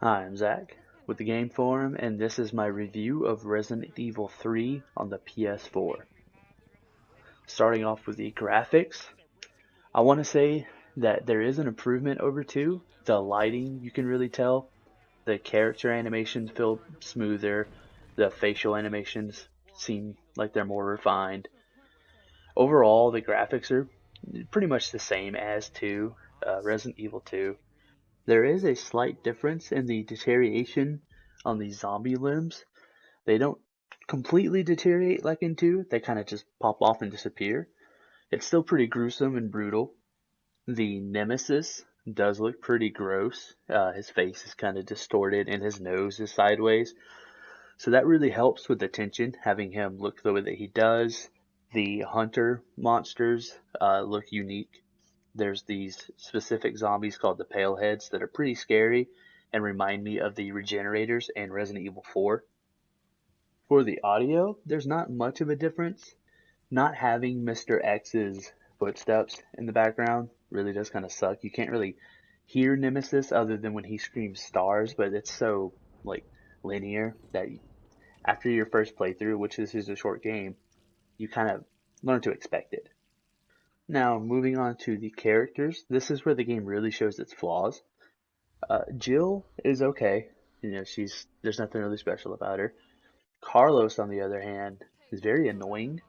Hi, I'm Zach with the Game Forum, and this is my review of Resident Evil 3 on the PS4. Starting off with the graphics, I want to say that there is an improvement over 2. The lighting, you can really tell. The character animations feel smoother. The facial animations seem like they're more refined. Overall, the graphics are pretty much the same as 2, Resident Evil 2. There is a slight difference in the deterioration on the zombie limbs. They don't completely deteriorate like in 2, they kind of just pop off and disappear. It's still pretty gruesome and brutal. The Nemesis does look pretty gross. His face is kind of distorted and his nose is sideways. So that really helps with the tension, having him look the way that he does. The hunter monsters look unique. There's these specific zombies called the Paleheads that are pretty scary and remind me of the Regenerators in Resident Evil 4. For the audio, there's not much of a difference. Not having Mr. X's footsteps in the background really does kind of suck. You can't really hear Nemesis other than when he screams stars, but it's so like linear that after your first playthrough, which this is a short game, you kind of learn to expect it. Now, moving on to the characters, this is where the game really shows its flaws. Jill is okay. There's nothing really special about her. Carlos, on the other hand, is very annoying.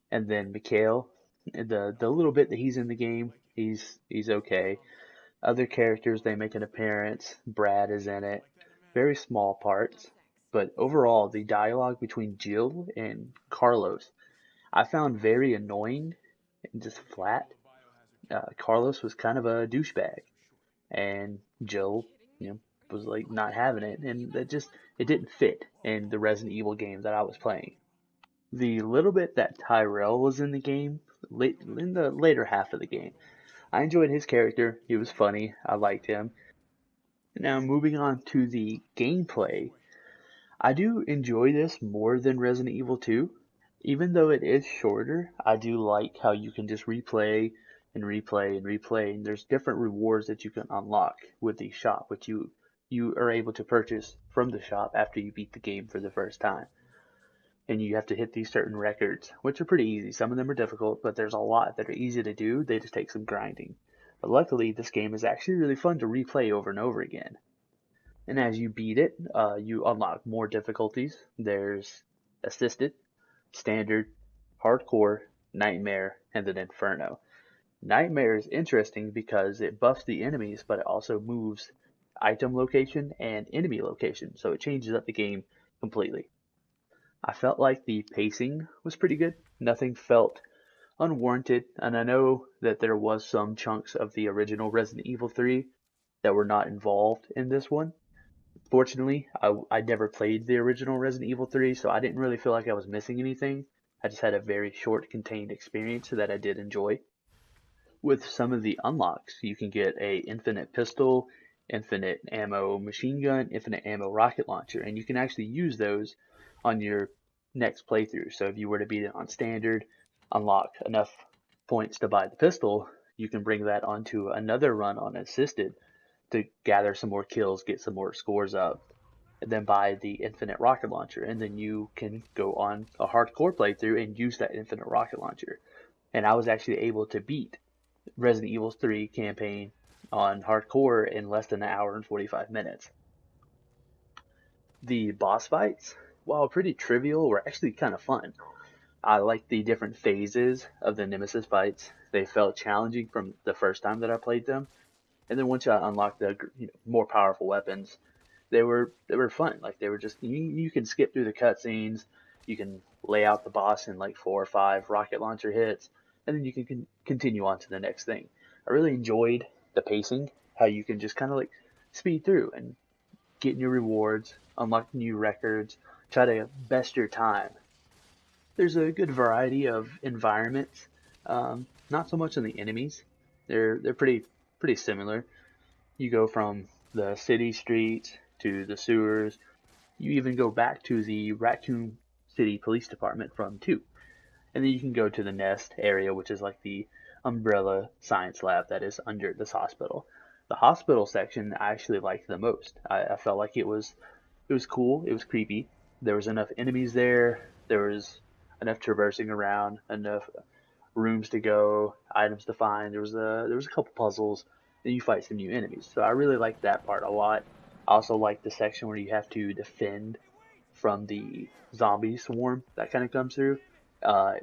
And then Mikhail, the little bit that he's in the game, he's okay. Other characters they make an appearance. Brad is in it, very small parts, but overall the dialogue between Jill and Carlos I found very annoying and just flat. Carlos was kind of a douchebag, and Jill, was like not having it, and it didn't fit in the Resident Evil game that I was playing. The little bit that Tyrell was in the game, in the later half of the game, I enjoyed his character. He was funny. I liked him. Now moving on to the gameplay, I do enjoy this more than Resident Evil 2. Even though it is shorter, I do like how you can just replay and replay and replay, and there's different rewards that you can unlock with the shop, which you are able to purchase from the shop after you beat the game for the first time. And you have to hit these certain records, which are pretty easy. Some of them are difficult, but there's a lot that are easy to do. They just take some grinding. But luckily, this game is actually really fun to replay over and over again. And as you beat it, you unlock more difficulties. There's assisted, standard, hardcore, nightmare, and then inferno. Nightmare is interesting because it buffs the enemies, but it also moves item location and enemy location, so it changes up the game completely. I felt like the pacing was pretty good. Nothing felt unwarranted, and I know that there was some chunks of the original Resident Evil 3 that were not involved in this one. Fortunately, I never played the original Resident Evil 3, so I didn't really feel like I was missing anything. I just had a very short, contained experience that I did enjoy. With some of the unlocks, you can get a infinite pistol, infinite ammo machine gun, infinite ammo rocket launcher, and you can actually use those on your next playthrough. So if you were to beat it on standard, unlock enough points to buy the pistol, you can bring that onto another run on assisted to gather some more kills, get some more scores up, and then buy the infinite rocket launcher. And then you can go on a hardcore playthrough and use that infinite rocket launcher. And I was actually able to beat Resident Evil 3 campaign on hardcore in less than an hour and 45 minutes. The boss fights, while pretty trivial, were actually kind of fun. I liked the different phases of the Nemesis fights. They felt challenging from the first time that I played them, and then once I unlocked the more powerful weapons, they were fun. Like they were just you can skip through the cutscenes, you can lay out the boss in like 4 or 5 rocket launcher hits, and then you can continue on to the next thing. I really enjoyed the pacing, how you can just kind of like speed through and get new rewards, unlock new records, try to best your time. There's a good variety of environments. Not so much on the enemies. They're pretty similar. You go from the city streets to the sewers. You even go back to the Raccoon City Police Department from 2. And then you can go to the Nest area, which is like the umbrella science lab that is under this hospital. The hospital section I actually liked the most. I felt like it was cool, it was creepy. There was enough enemies there. There was enough traversing around, enough rooms to go, items to find. There was a couple puzzles, and you fight some new enemies. So I really liked that part a lot. I also liked the section where you have to defend from the zombie swarm that kind of comes through.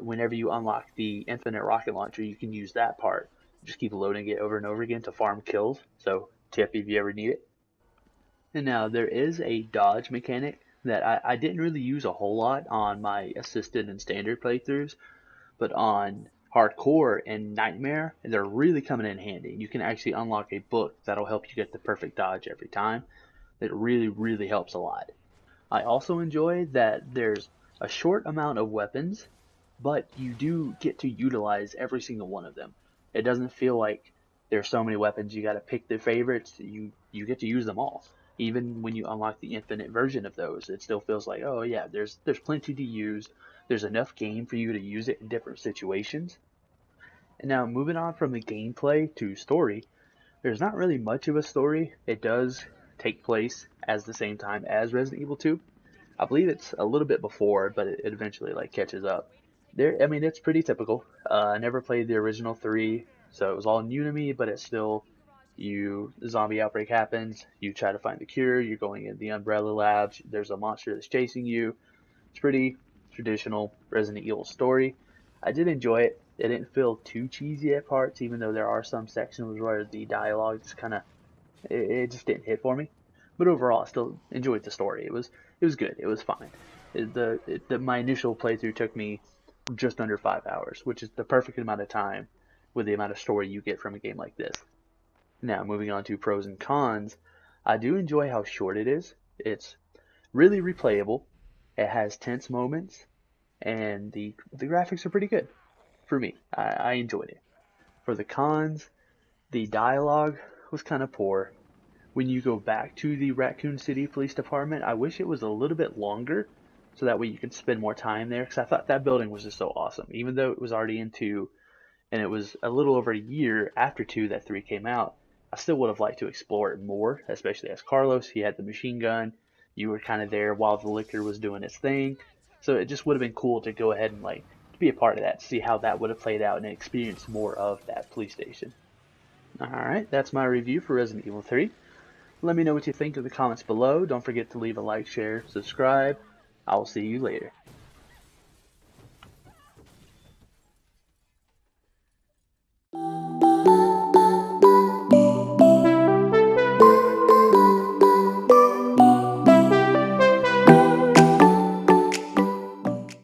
Whenever you unlock the infinite rocket launcher, you can use that part. Just keep loading it over and over again to farm kills. So tip if you ever need it. And now there is a dodge mechanic that I didn't really use a whole lot on my assisted and standard playthroughs, but on hardcore and nightmare, they're really coming in handy. You can actually unlock a book that'll help you get the perfect dodge every time. It really, really helps a lot. I also enjoy that there's a short amount of weapons, but you do get to utilize every single one of them. It doesn't feel like there's so many weapons you got to pick the favorites. You get to use them all. Even when you unlock the infinite version of those, it still feels like, oh yeah, there's plenty to use. There's enough game for you to use it in different situations. And now moving on from the gameplay to story, there's not really much of a story. It does take place as the same time as Resident Evil 2. I believe it's a little bit before, but it eventually like catches up. I mean, it's pretty typical. I never played the original three, so it was all new to me. But it's still, the zombie outbreak happens. You try to find the cure. You're going in the Umbrella Labs. There's a monster that's chasing you. It's pretty traditional Resident Evil story. I did enjoy it. It didn't feel too cheesy at parts, even though there are some sections where the dialogue just kind of it just didn't hit for me. But overall, I still enjoyed the story. It was good. It was fine. My initial playthrough took me just under 5 hours, which is the perfect amount of time with the amount of story you get from a game like this. Now, moving on to pros and cons, I do enjoy how short it is. It's really replayable. It has tense moments, and the graphics are pretty good for me. I enjoyed it. For the cons, the dialogue was kind of poor. When you go back to the Raccoon City Police Department, I wish it was a little bit longer so that way you could spend more time there because I thought that building was just so awesome. Even though it was already in 2 and it was a little over a year after 2 that 3 came out, I still would have liked to explore it more, especially as Carlos. He had the machine gun. You were kind of there while the liquor was doing its thing. So it just would have been cool to go ahead and like be a part of that, see how that would have played out and experience more of that police station. Alright, that's my review for Resident Evil 3. Let me know what you think in the comments below. Don't forget to leave a like, share, subscribe. I will see you later.